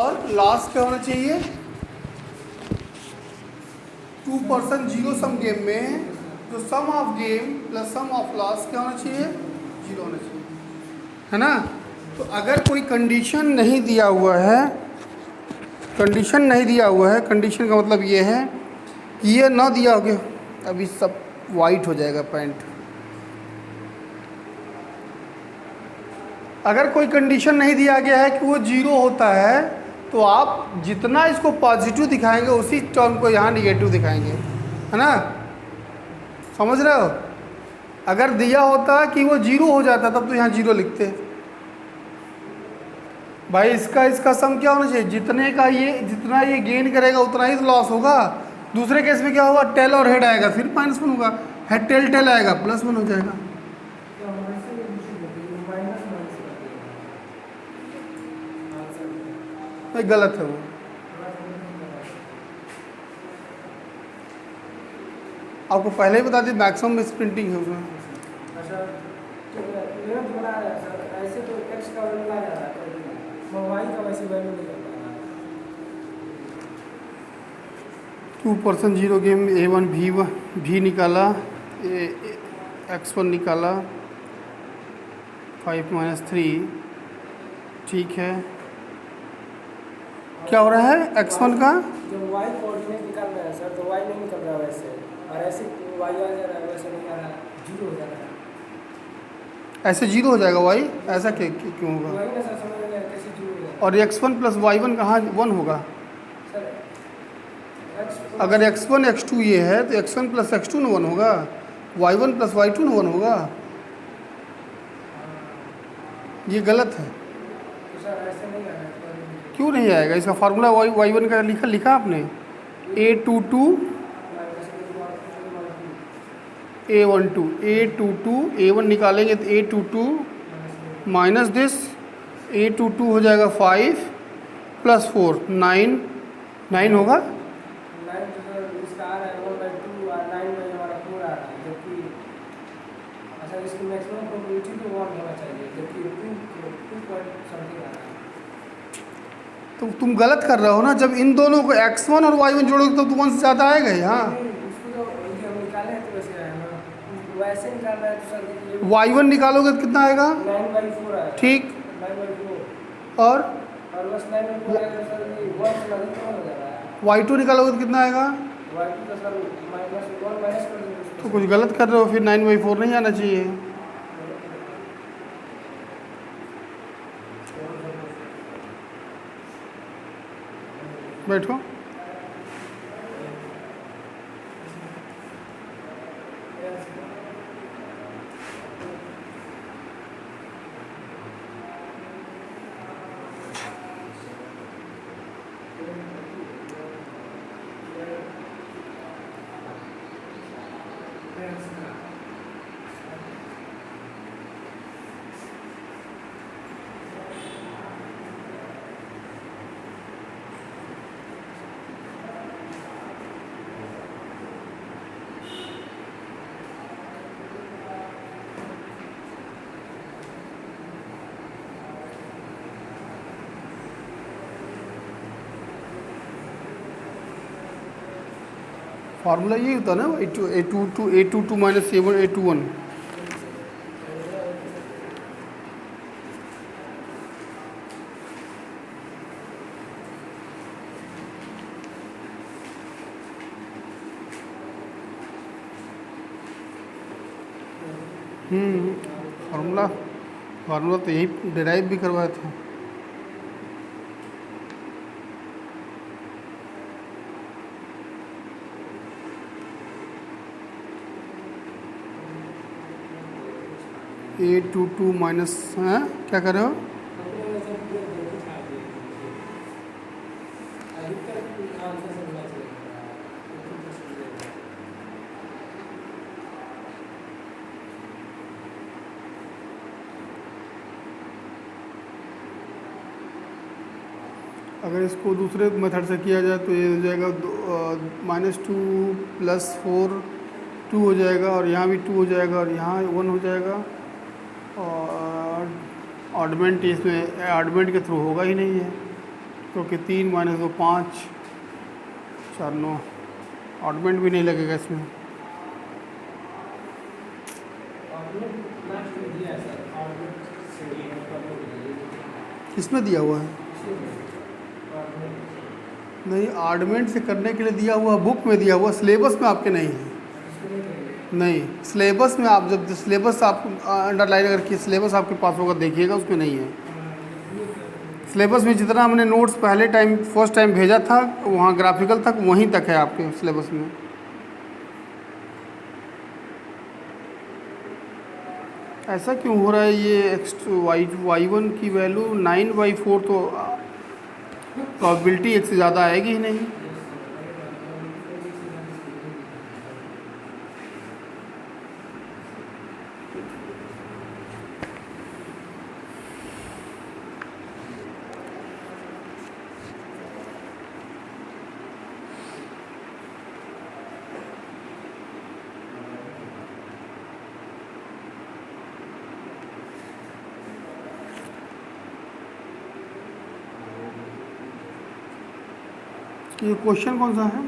और लास्ट क्या होना चाहिए? 2 पर्सन जीरो सम गेम में जो sum of game plus sum of loss क्या होना चाहिए? जीरो होना चाहिए, है ना। तो अगर कोई कंडीशन नहीं दिया हुआ है, कंडीशन नहीं दिया हुआ है, कंडीशन का मतलब ये है कि ये ना दिया हो गया, अभी सब वाइट हो जाएगा पैंट। अगर कोई कंडीशन नहीं दिया गया है कि वो जीरो होता है, तो आप जितना इसको पॉजिटिव दिखाएंगे उसी टर्म को यहाँ निगेटिव दिखाएंगे, है ना। समझ रहे हो? अगर दिया होता कि वो जीरो हो जाता तब तो यहाँ जीरो लिखते। भाई इसका सम क्या होना चाहिए? जितना ये गेन करेगा उतना ही तो लॉस होगा। दूसरे केस में क्या होगा? टेल और हेड आएगा फिर -1 होगा, हेड टेल टेल आएगा +1 हो जाएगा। भाई गलत है वो। आपको पहले ही बता दी मैक्सिमम मिसप्रिंटिंग है उसमें। अच्छा, तो इवेंट बना रहा है सर, ऐसे तो एक्स का वैल्यू ला जा रहा है, मैं वाई का वैसे वैल्यू नहीं कर पा रहा। 2 पर्सन जीरो गेम A1 भी निकाला, X1 निकाला, 5 - 3, ठीक है। क्या हो रहा है X1 का? जो वाई कोऑर्डिनेट निकाल रहा है सर, तो वाई नहीं निकल रहा वैसे, और ऐसे वाई आ जा रहा है, वैसे नहीं आ रहा, जीरो हो जा रहा है। ऐसे जीरो हो जाएगा वाई? ऐसा क्यों होगा? वही ना सर, समझ में नहीं आया कैसे जीरो हो जाएगा। और X1 + Y1 कहाँ 1 होगा? सर अगर X1 X2 ये है तो X1 + X2 न 1 होगा, Y1 + Y2 न 1 होगा। ये गलत है। तो सर ऐसे नहीं आ रहा है। क्यों नहीं आएगा? इसका फार्मूला Y1 का लिखा आपने, A22 A12 A22 A1 निकालेंगे तो A22 माइनस दिस A22 हो जाएगा 5 + 4 9 होगा। 9 तो सर इसका आ रहा है 1/2 और 9 में हमारा 4 आ रहा है, जबकि अच्छा इसकी मैक्सिमम प्रोबेबिलिटी तो 1 होना चाहिए, जबकि 2 पॉइंट समथिंग आ रहा है। तो तुम गलत कर रहे हो ना। जब इन दोनों को X1 और Y1 जोड़ोगे तो 1 से ज़्यादा आएगा यहाँ। उसको तो ये हम निकाले हैं तो वैसे आया ना, वैसे निकालना है तो सर देखिए Y1 निकालोगे तो कितना आएगा? 9/4 आया। ठीक। 9/4 और और बस 9/4 आएगा तो सर ये 1 से अधिक कम हो जा रहा है। Y2 निकालोगे तो कितना आएगा? y2 तो सर -1 माइनस कर देंगे उसको। तो कुछ गलत कर रहे हो, फिर 9/4 नहीं आना चाहिए। बैठो। फार्मूला यही होता है ना, A22 माइनस A21। फार्मूला तो यही डिराइव भी करवाए थे। A22 माइनस, क्या कर रहे हो? अगर इसको दूसरे मेथड से किया जाए तो ये हो जाएगा -2 + 4 2 हो जाएगा, और यहाँ भी 2 हो जाएगा, और यहाँ 1 हो जाएगा। और ऑडमेंट इसमें ऑडमेंट के थ्रू होगा ही नहीं है। क्योंकि 3 माइनस 2 5, 4 9, ऑडमेंट भी नहीं लगेगा इसमें। लास्ट में दिया है सर, और से किसमें दिया हुआ है? नहीं, आर्डमेंट से करने के लिए दिया हुआ बुक में दिया हुआ, सिलेबस में आपके नहीं है। नहीं, सिलेबस में आप जब सिलेबस आप अंडरलाइन अगर किया सिलेबस आपके पास होगा देखिएगा, उसमें नहीं है। सिलेबस में जितना हमने नोट्स पहले टाइम फर्स्ट टाइम भेजा था वहाँ ग्राफिकल तक वहीं तक है आपके सिलेबस में। ऐसा क्यों हो रहा है ये? y1 की वैल्यू 9/4 तो प्रॉबिलिटी एक से ज़्यादा आएगी ही नहीं। ये क्वेश्चन कौन सा है?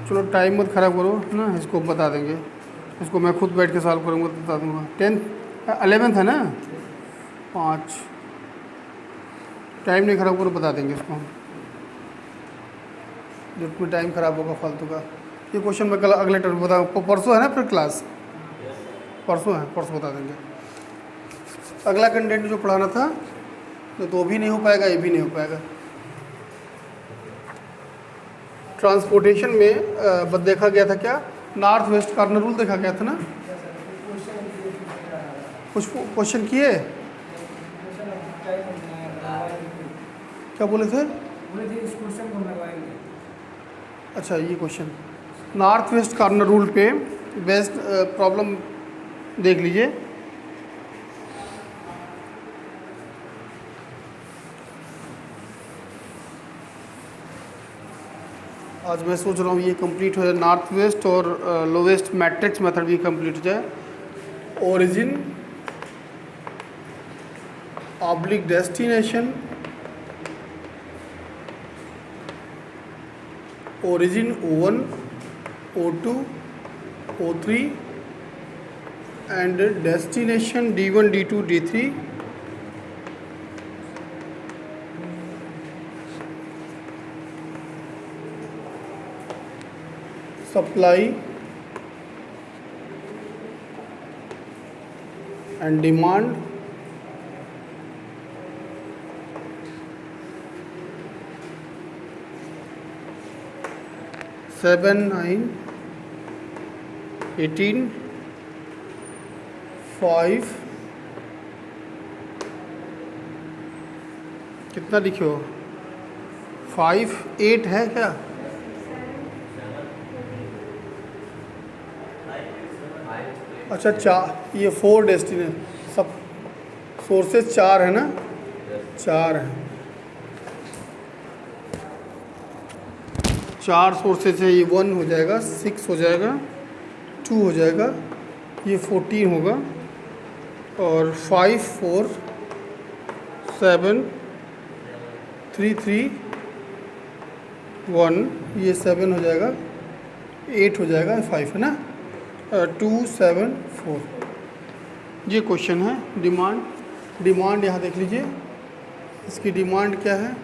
चलो टाइम मत ख़राब करो ना, इसको बता देंगे। इसको मैं खुद बैठ के सॉल्व करूँगा तो बता दूँगा। 11th है ना? 5, टाइम नहीं ख़राब करो, बता देंगे इसको। जब कोई टाइम ख़राब होगा फालतू का। ये क्वेश्चन मैं कल अगले टर्म बता, परसों है ना फिर क्लास? परसों है, परसों बता देंगे। अगला कंटेंट जो पढ़ाना था तो भी नहीं हो पाएगा, ये भी नहीं हो पाएगा। ट्रांसपोर्टेशन में देखा गया था क्या? नॉर्थ वेस्ट कॉर्नर रूल देखा गया था ना? कुछ क्वेश्चन किए? क्या बोले थे? अच्छा, ये question north west corner rule पे बेस्ट प्रॉब्लम देख लीजिए। आज मैं सोच रहा हूँ ये कंप्लीट हो जाए, नॉर्थ वेस्ट और लोवेस्ट मैट्रिक्स मेथड भी कंप्लीट हो जाए। Origin oblique destination, origin O1, O2, O3 and destination D1, D2, D3 supply and demand, seven 9 18 5 कितना लिखे हो? 5 8 है क्या? अच्छा 4, ये 4 डेस्टिनेशन, सब सोर्सेज 4 है ना? 4 है, 4 सोर्सेज है। ये 1 हो जाएगा, 6 हो जाएगा, 2 हो जाएगा, ये 14 होगा और 5 4 7 3 3 1, ये 7 हो जाएगा, 8 हो जाएगा, 5 है ना? 2 7 4। ये क्वेश्चन है। डिमांड यहाँ देख लीजिए, इसकी डिमांड क्या है?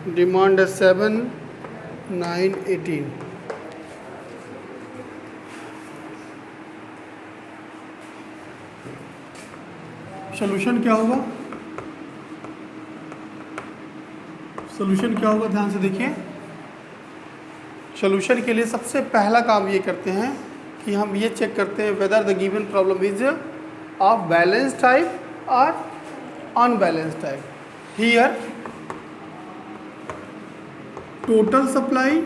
डिमांड है 7 9 18। सोल्यूशन क्या होगा? सोल्यूशन क्या होगा? ध्यान से देखिए। सोल्यूशन के लिए सबसे पहला काम ये करते हैं कि हम ये चेक करते हैं whether the given problem is of balance type और unbalance type. Here total supply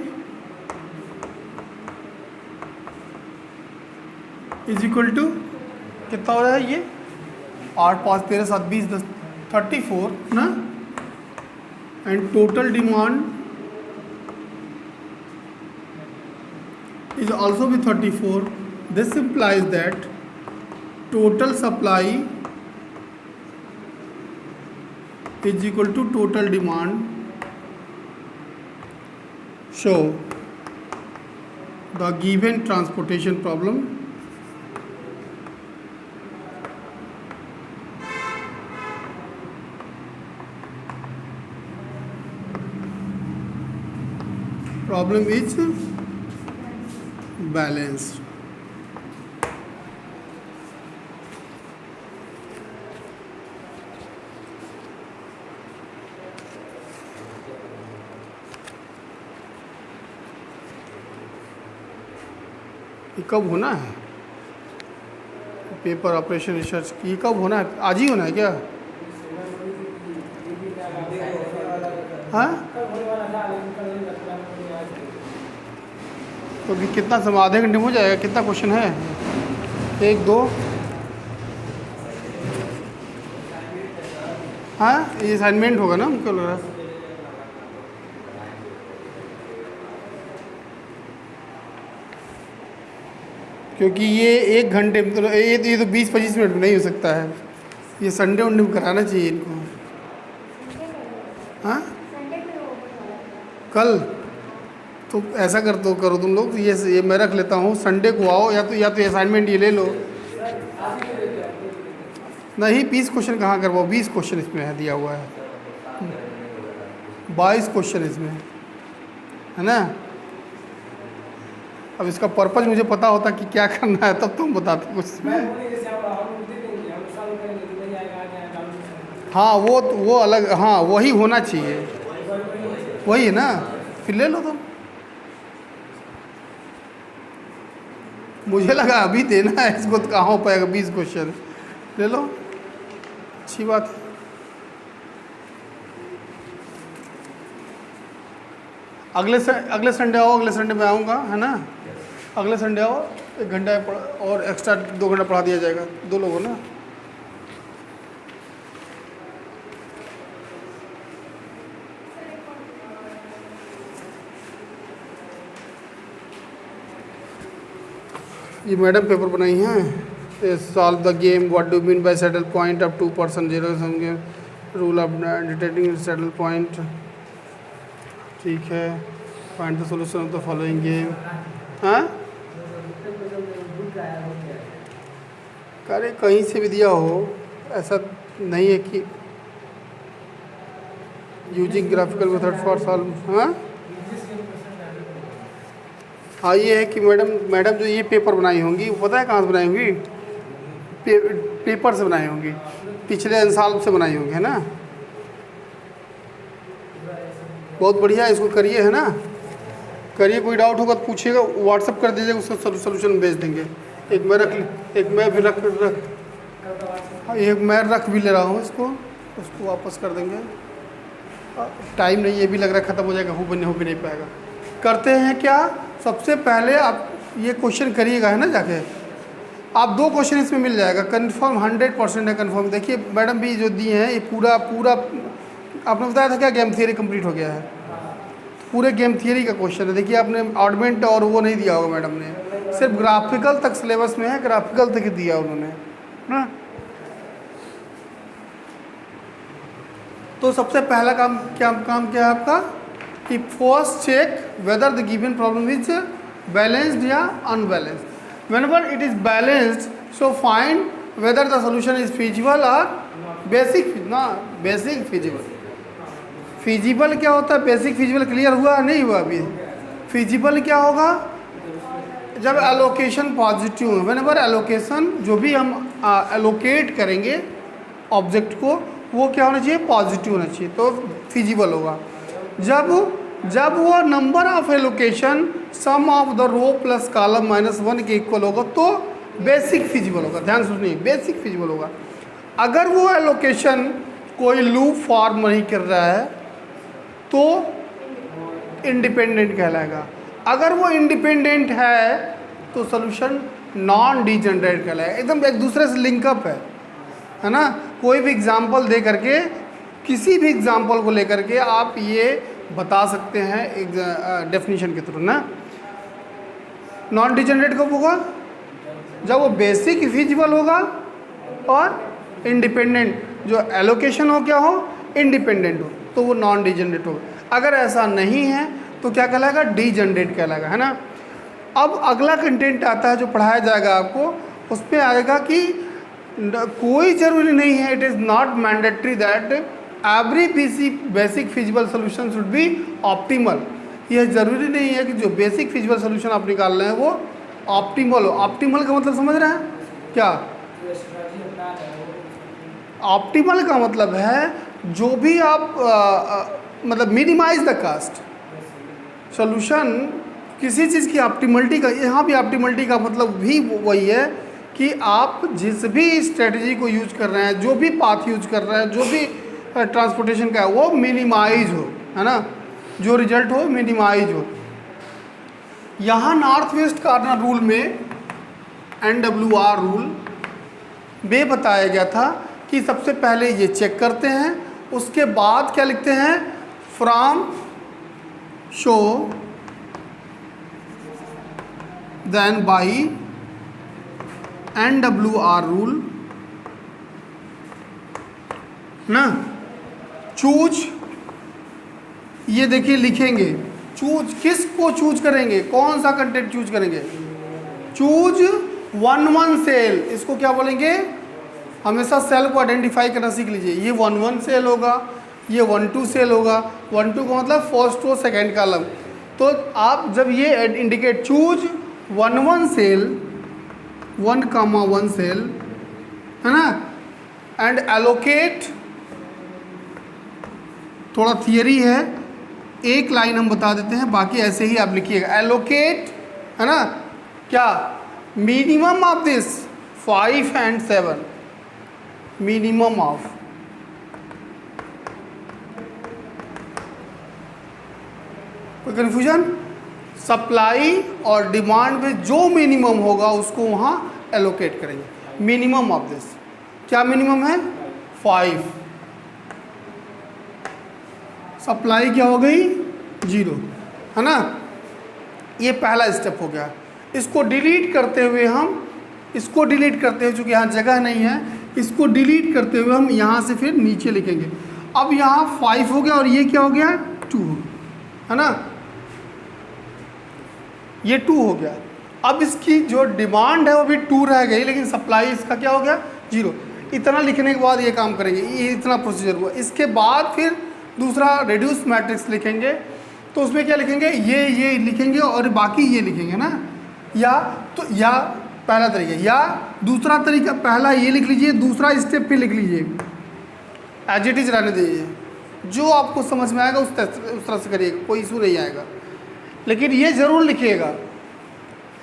is equal to कितना हो रहा है? ये 8 5 13 7 20 10 34 ना, and total demand is also be 34. This implies that total supply is equal to total demand. Show the given transportation problem is balanced. ये कब होना है? पेपर ऑपरेशन रिसर्च ये कब होना है? आज ही होना है क्या? हाँ, तो अभी कितना समय, आधे घंटे में हो जाएगा? कितना क्वेश्चन है? 1 2? हाँ, ये असाइनमेंट होगा ना हमको लग रहा है। क्योंकि ये 1 घंटे में तो ये तो 20-25 मिनट में नहीं हो सकता है। ये संडे वनडे में कराना चाहिए इनको। हाँ, कल तो ऐसा करो तुम लोग, ये मैं रख लेता हूँ, संडे को आओ, या तो असाइनमेंट ये ले लो। नहीं, 20 क्वेश्चन कहाँ करवाओ? 20 क्वेश्चन इसमें है दिया हुआ है, 22 क्वेश्चन इसमें है ना। अब इसका पर्पज़ मुझे पता होता कि क्या करना है, तब तुम बताते कुछ इसमें। हाँ, वो अलग, हाँ वही होना चाहिए, वही है ना। फिर ले लो तुम। मुझे लगा अभी देना है इसको, तो कहाँ हो पाएगा 20 क्वेश्चन। ले लो, अच्छी बात है। अगले संडे आओ, अगले संडे में आऊँगा, है ना। अगले संडे आओ, 1 घंटा और एक्स्ट्रा 2 घंटा पढ़ा दिया जाएगा, 2 लोग हो ना। ये मैडम पेपर बनाई हैं। Solve the game, what do mean by settle point of 2% zero sum game, rule of detecting settle point. ठीक है, find the solution of the following game. हाँ, अरे कहीं से भी दिया हो, ऐसा नहीं है कि using graphical method for solve. हाँ, ये है कि मैडम जो ये पेपर बनाई होंगी, वो पता है कहाँ से बनाई होंगी? पेपर से बनाई होंगी, पिछले साल से बनाई होंगी, है ना। बहुत बढ़िया, इसको करिए, है ना। करिए, कोई डाउट होगा तो पूछिएगा, व्हाट्सअप कर दीजिएगा, उसको सोल्यूशन भेज देंगे। एक मैं रख भी ले रहा हूँ इसको वापस कर देंगे। टाइम नहीं, ये भी लग रहा है ख़त्म हो जाएगा, हो भी नहीं पाएगा। करते हैं क्या, सबसे पहले आप ये क्वेश्चन करिएगा, है ना। जाके आप 2 क्वेश्चन इसमें मिल जाएगा, कंफर्म 100% है कंफर्म। देखिए मैडम भी जो दिए हैं, ये पूरा आपने बताया था क्या, गेम थियरी कंप्लीट हो गया है। पूरे गेम थियरी का क्वेश्चन है। देखिए आपने ऑर्डमेंट और वो नहीं दिया होगा मैडम ने, सिर्फ ग्राफिकल तक सिलेबस में है, ग्राफिकल तक ही दिया उन्होंने, ना। तो सबसे पहला काम क्या है आपका, कि first check whether the given problem is balanced या unbalanced. Whenever it is balanced, so find whether the solution is feasible और बेसिक फिजिबल। फिजिबल क्या होता है, बेसिक फिजिबल क्लियर हुआ नहीं हुआ अभी? फिजिबल क्या होगा, जब एलोकेशन पॉजिटिव है। व्हेनेवर एलोकेशन, जो भी हम एलोकेट करेंगे ऑब्जेक्ट को, वो क्या होना चाहिए, पॉजिटिव होना चाहिए, तो फिजिबल होगा। जब वो number of allocation sum of the row plus column -1 के इक्वल होगा, तो बेसिक फिजिबल होगा। ध्यान सुनिए, बेसिक फिजिबल होगा। अगर वो एलोकेशन कोई लूप फॉर्म नहीं कर रहा है, तो इंडिपेंडेंट कहलाएगा। अगर वो इंडिपेंडेंट है, तो सोल्यूशन नॉन डिजेनरेट कहलाएगा। एकदम एक दूसरे से लिंकअप है ना। कोई भी एग्जाम्पल दे करके, किसी भी एग्जाम्पल को लेकर के आप ये बता सकते हैं एक डेफिनेशन के थ्रू ना। नॉन डिजेनरेट कब होगा? जब वो बेसिक फिजिबल होगा और इंडिपेंडेंट, जो एलोकेशन हो क्या हो, इंडिपेंडेंट हो, तो वो नॉन डिजेनरेट होगा। अगर ऐसा नहीं है तो क्या कहलाएगा? डीजेनरेट कहलाएगा, है ना। अब अगला कंटेंट आता है जो पढ़ाया जाएगा आपको, उसमें आएगा कि कोई ज़रूरी नहीं है, it is not mandatory that every basic feasible solution should be optimal. यह ज़रूरी नहीं है कि जो बेसिक फिजिबल सोल्यूशन आप निकाल रहे हैं वो ऑप्टिमल हो। ऑप्टिमल का मतलब समझ रहे हैं क्या? जो स्ट्रेटजी अपना रहे हैं वो ऑप्टिमल का मतलब है जो भी आप मतलब मिनिमाइज द कास्ट सोल्यूशन, किसी चीज़ की ऑप्टिमलिटी का, यहाँ भी ऑप्टिमलिटी का मतलब भी वही है कि आप जिस भी स्ट्रेटजी को यूज कर रहे हैं, जो भी पाथ यूज कर रहे हैं, जो भी ट्रांसपोर्टेशन का है, वो मिनिमाइज हो, है ना, जो रिजल्ट हो मिनिमाइज हो। यहाँ नॉर्थ वेस्ट कॉर्नर रूल में NWR रूल में बताया गया था कि सबसे पहले ये चेक करते हैं, उसके बाद क्या लिखते हैं? From show then by NWR rule ना, चूज, ये देखिए लिखेंगे, चूज किस को चूज करेंगे, कौन सा कंटेंट चूज करेंगे? चूज 1 सेल, इसको क्या बोलेंगे? हमेशा सेल को आइडेंटिफाई करना सीख लीजिए। ये 1 सेल होगा, ये 1 सेल होगा। 1 का मतलब फर्स्ट रो सेकेंड कॉलम। तो आप जब ये इंडिकेट चूज 1 सेल, 1 सेल, है ना, एंड एलोकेट, थोड़ा थियरी है, एक लाइन हम बता देते हैं, बाकी ऐसे ही आप लिखिएगा। एलोकेट, है ना, क्या? Minimum of this 5 and 7, minimum of, कोई कन्फ्यूजन? सप्लाई और डिमांड में जो मिनिमम होगा उसको वहाँ एलोकेट करेंगे। मिनिमम ऑफ दिस, क्या मिनिमम है? 5। सप्लाई क्या हो गई? 0, है ना। ये पहला स्टेप हो गया। इसको डिलीट करते हुए हम, इसको डिलीट करते हुए, चूँकि यहाँ जगह नहीं है, इसको डिलीट करते हुए हम यहाँ से फिर नीचे लिखेंगे। अब यहाँ 5 हो गया और ये क्या हो गया? 2, है ना, ये 2 हो गया। अब इसकी जो डिमांड है वो भी 2 रह गई, लेकिन सप्लाई इसका क्या हो गया? 0। इतना लिखने के बाद ये काम करेंगे, ये इतना प्रोसीजर हुआ। इसके बाद फिर दूसरा रेड्यूस मैट्रिक्स लिखेंगे, तो उसमें क्या लिखेंगे? ये लिखेंगे और बाकी ये लिखेंगे ना। या तो या पहला तरीका, या दूसरा तरीका, पहला ये लिख लीजिए, दूसरा स्टेप पे लिख लीजिए, एज इट इज रहने दीजिए, जो आपको समझ में आएगा उस तरह से करिएगा, कोई इशू नहीं आएगा। लेकिन ये ज़रूर लिखिएगा,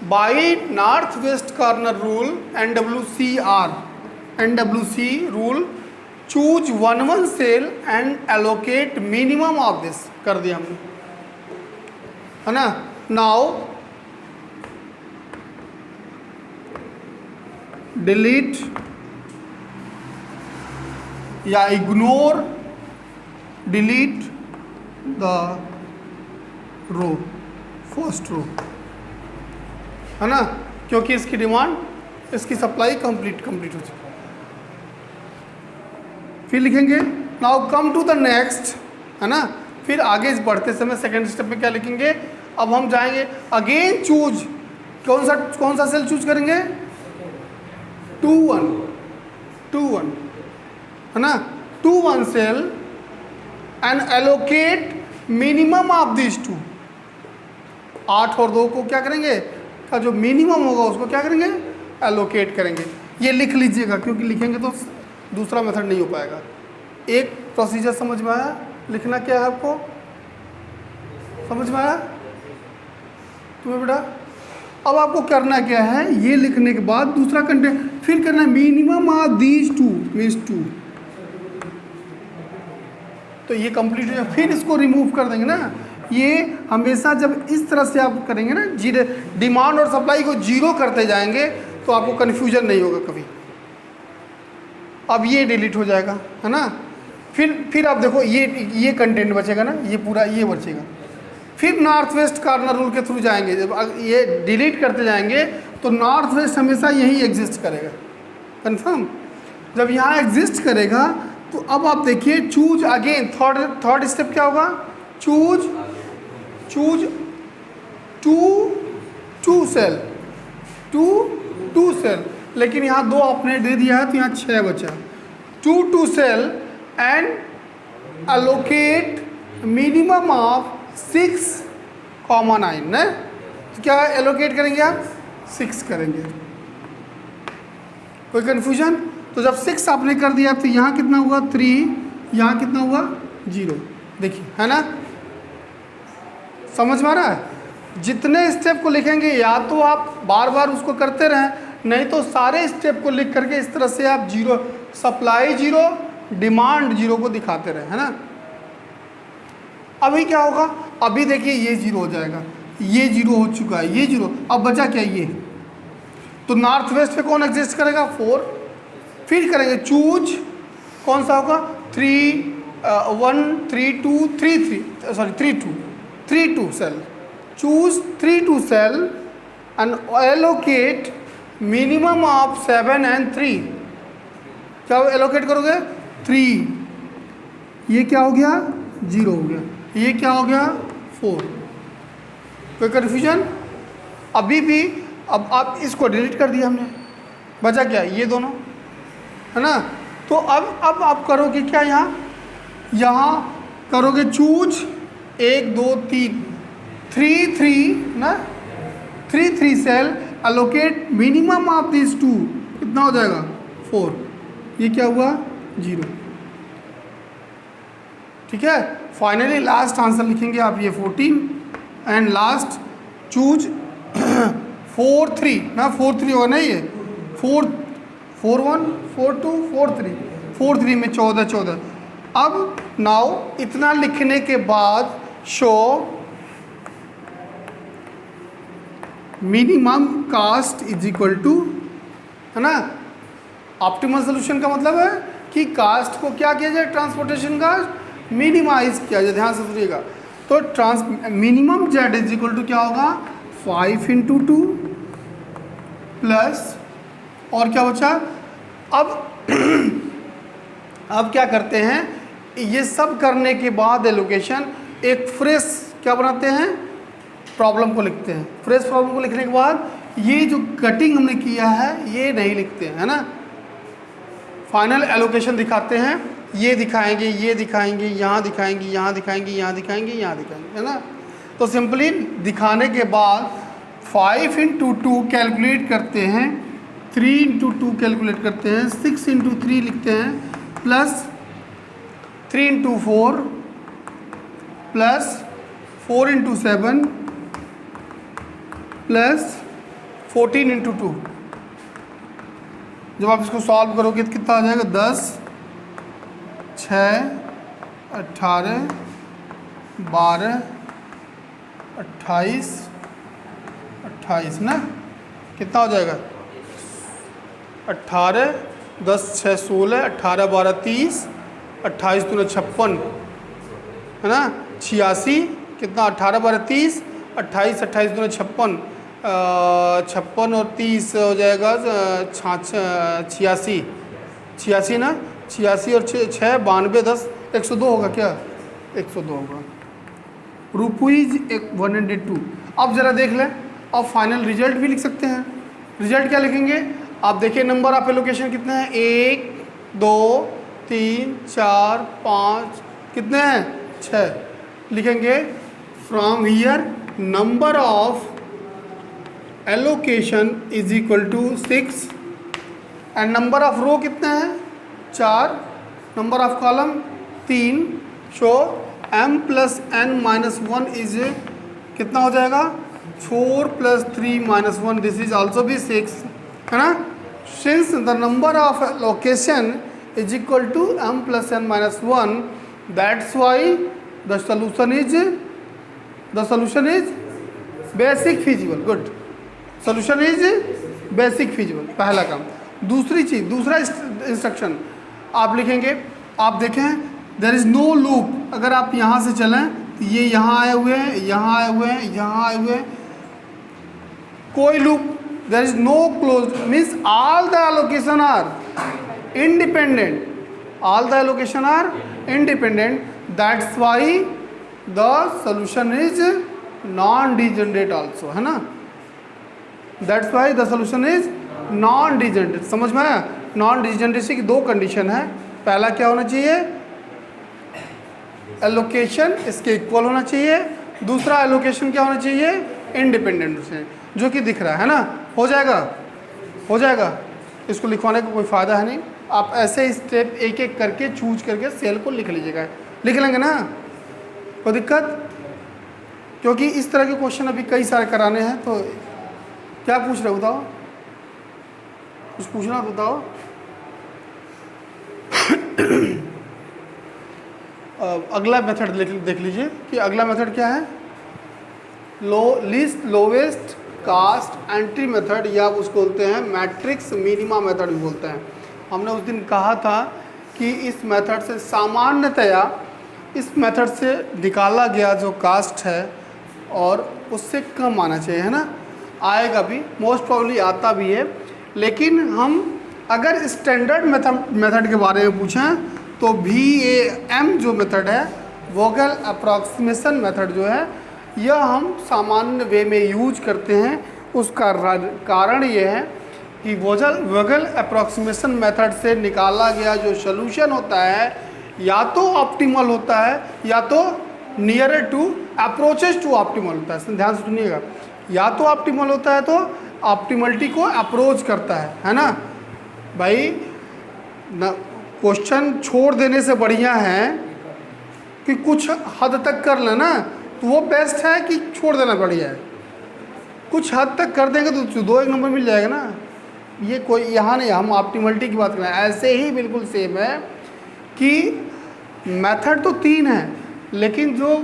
by north west corner rule NWC rule, choose 1 cell and allocate minimum of this, कर दिया हमने, है ना। नाउ डिलीट या ignore, delete the row, first row, है ना, क्योंकि इसकी डिमांड, इसकी सप्लाई कंप्लीट हो चुकी। फिर लिखेंगे now come to the next, है ना। फिर आगे बढ़ते समय सेकेंड स्टेप में क्या लिखेंगे? अब हम जाएंगे अगेन चूज, कौन सा सेल चूज करेंगे? 2 1, है ना, 2 cell and allocate minimum of this 2। 8 और 2 को क्या करेंगे? का जो मिनिमम होगा उसको क्या करेंगे? एलोकेट करेंगे। ये लिख लीजिएगा, क्योंकि लिखेंगे तो दूसरा मेथड नहीं हो पाएगा। एक प्रोसीजर समझ में आया? लिखना क्या है आपको, समझ में आया तुम्हें बेटा? अब आपको करना क्या है? ये लिखने के बाद दूसरा कंटेंट फिर करना है, मिनिमम ऑफ दीज 2 मीन्स 2। तो ये कंप्लीट हो जाए, फिर इसको रिमूव कर देंगे ना। ये हमेशा जब इस तरह से आप करेंगे ना, डिमांड और सप्लाई को 0 करते जाएंगे, तो आपको कन्फ्यूजन नहीं होगा कभी। अब ये डिलीट हो जाएगा, है ना। फिर आप देखो, ये कंटेंट बचेगा ना, ये पूरा ये बचेगा। फिर नॉर्थ वेस्ट कार्नर रूल के थ्रू जाएंगे। जब ये डिलीट करते जाएंगे तो नॉर्थ वेस्ट हमेशा यही एग्जिस्ट करेगा, कंफर्म। जब यहाँ एग्जिस्ट करेगा तो अब आप देखिए चूज अगेन, थर्ड स्टेप क्या होगा, choose two cell, two cell, लेकिन यहाँ 2 आपने दे दिया है तो यहाँ 6 बचा। Two cell and allocate minimum of 6,9 ना, तो क्या एलोकेट करेंगे आप, 6 करेंगे। कोई कन्फ्यूजन? तो जब 6 आपने कर दिया तो यहाँ कितना हुआ 3, यहाँ कितना हुआ 0, देखिए है ना, समझ में आ रहा है। जितने स्टेप को लिखेंगे या तो आप बार बार उसको करते रहें, नहीं तो सारे स्टेप को लिख करके इस तरह से आप 0, सप्लाई 0, डिमांड 0 को दिखाते रहे, है ना। अभी क्या होगा, अभी देखिए ये 0 हो जाएगा, ये 0 हो चुका है, ये 0, अब बचा क्या ये, तो नॉर्थ वेस्ट पे कौन एग्जिस्ट करेगा 4, फिर करेंगे चूज कौन सा होगा 3 1 3 2 3 3 sorry 3 2 cell, choose 3 2 cell and allocate minimum of 7 and 3, क्या एलोकेट करोगे 3, ये क्या हो गया 0 हो गया, ये क्या हो गया 4। कोई कन्फ्यूजन? अभी भी अब आप इसको डिलीट कर दिया हमने, बचा क्या ये दोनों, है ना। तो अब आप करोगे क्या, यहाँ करोगे चूज 1 2 3 3 ना, 3 cell allocate minimum of this 2, कितना हो जाएगा 4, ये क्या हुआ 0, ठीक है। फाइनली लास्ट आंसर लिखेंगे आप ये 14 एंड लास्ट चूज 4 3 ना, 4 3 होगा ना, ये 4 1 4 2 4 3 में 14। अब नाउ इतना लिखने के बाद show minimum cost is equal to, है ना, ऑप्टिमल सोल्यूशन का मतलब है कि कास्ट को क्या किया जाए, ट्रांसपोर्टेशन कास्ट मिनिमाइज किया जाए, ध्यान से सुनिएगा। तो minimum Z is equal to क्या होगा 5 × 2 प्लस, और क्या बचा, अब क्या करते हैं, ये सब करने के बाद एलोकेशन एक फ्रेश क्या बनाते हैं, प्रॉब्लम को लिखते हैं। फ्रेश प्रॉब्लम को लिखने के बाद ये जो कटिंग हमने किया है ये नहीं लिखते हैं, है ना, फाइनल एलोकेशन दिखाते हैं, ये दिखाएंगे, ये दिखाएंगे, यहाँ दिखाएंगे, यहाँ दिखाएंगे, यहाँ दिखाएंगे, यहाँ दिखाएंगे, है ना। तो सिंपली दिखाने के बाद 5 × 2 कैलकुलेट करते हैं, 3 × 2 कैलकुलेट करते हैं, 6 × 3 लिखते हैं, प्लस 3 × 4 प्लस 4 × 7 प्लस 14 × 2। जब आप इसको सॉल्व करोगे तो कितना आ जाएगा 10 6 18 12 28 28 ना, कितना हो जाएगा 18 10 6 16 18 12 30 28 दूना 56, है ना, 86, कितना 18 12 30 28 28 दूना 56, 56 और 30 हो जाएगा 86 ना, 86 और 6 92 10 102 होगा क्या, 102 होगा। रुपीज़ 102। अब ज़रा देख लें, अब फाइनल रिजल्ट भी लिख सकते हैं। रिजल्ट क्या लिखेंगे, आप देखिए नंबर ऑफ एलोकेशन कितने हैं, 1 2 3 4 5, कितने हैं 6, लिखेंगे from here number of allocation is equal to 6 and number of row कितने हैं 4, number of column 3, so m + n - 1 इज कितना हो जाएगा 4 + 3 - 1, दिस इज ऑल्सो भी 6, है ना। Since the number of allocation is equal to m + n - 1, that's why the solution is basic feasible. Good, solution is basic feasible, पहला काम। दूसरी चीज़, दूसरा इंस्ट्रक्शन आप लिखेंगे, आप देखें देयर इज़ नो लूप, अगर आप यहाँ से चलें ये यहाँ आए हुए हैं, यहाँ आए हुए हैं, यहाँ आए हुए हैं, कोई loop, there is no close, means all the allocation are independent, all the allocation are independent, that's why the solution is non degenerate also, है ना, that's why the solution is non degenerate. समझ में आया? Non degeneracy की दो condition है, पहला क्या होना चाहिए, एलोकेशन इसके इक्वल होना चाहिए, दूसरा एलोकेशन क्या होना चाहिए, इंडिपेंडेंट से, जो कि दिख रहा है ना। हो जाएगा, हो जाएगा, इसको लिखवाने का कोई फ़ायदा है नहीं, आप ऐसे स्टेप एक एक करके चूज करके सेल को लिख लीजिएगा, लिख लेंगे ना, कोई दिक्कत? क्योंकि इस तरह के क्वेश्चन अभी कई सारे कराने हैं। तो क्या पूछ रहे हो बताओ, कुछ पूछना बताओ। अगला मेथड देख लीजिए कि अगला मेथड क्या है, least lowest cost entry method, या आप उसको बोलते हैं मैट्रिक्स मिनिमा मेथड भी बोलते हैं। हमने उस दिन कहा था कि इस मेथड से सामान्यतया इस मेथड से निकाला गया जो कास्ट है और उससे कम आना चाहिए, है ना, आएगा भी, मोस्ट प्रॉब्ली आता भी है। लेकिन हम अगर स्टैंडर्ड मेथड के बारे में पूछें तो VAM जो मेथड है, वोगल अप्रॉक्सीमेशन मेथड जो है, यह हम सामान्य वे में यूज करते हैं। उसका कारण ये है कि वोगल अप्रॉक्सीमेशन मेथड से निकाला गया जो सोल्यूशन होता है या तो ऑप्टिमल होता है या तो near to approaches to optimal होता है। ध्यान से सुनिएगा, या तो ऑप्टिमल होता है तो ऑप्टिमलिटी को अप्रोच करता है ना भाई। क्वेश्चन छोड़ देने से बढ़िया है कि कुछ हद तक कर लेना, तो वो बेस्ट है कि छोड़ देना बढ़िया है। कुछ हद तक कर देंगे तो 2-1 नंबर मिल जाएगा ना। ये कोई यहाँ नहीं, हम ऑप्टिमलिटी की बात कर रहे हैं। ऐसे ही बिल्कुल सेम है कि मेथड तो 3 है, लेकिन जो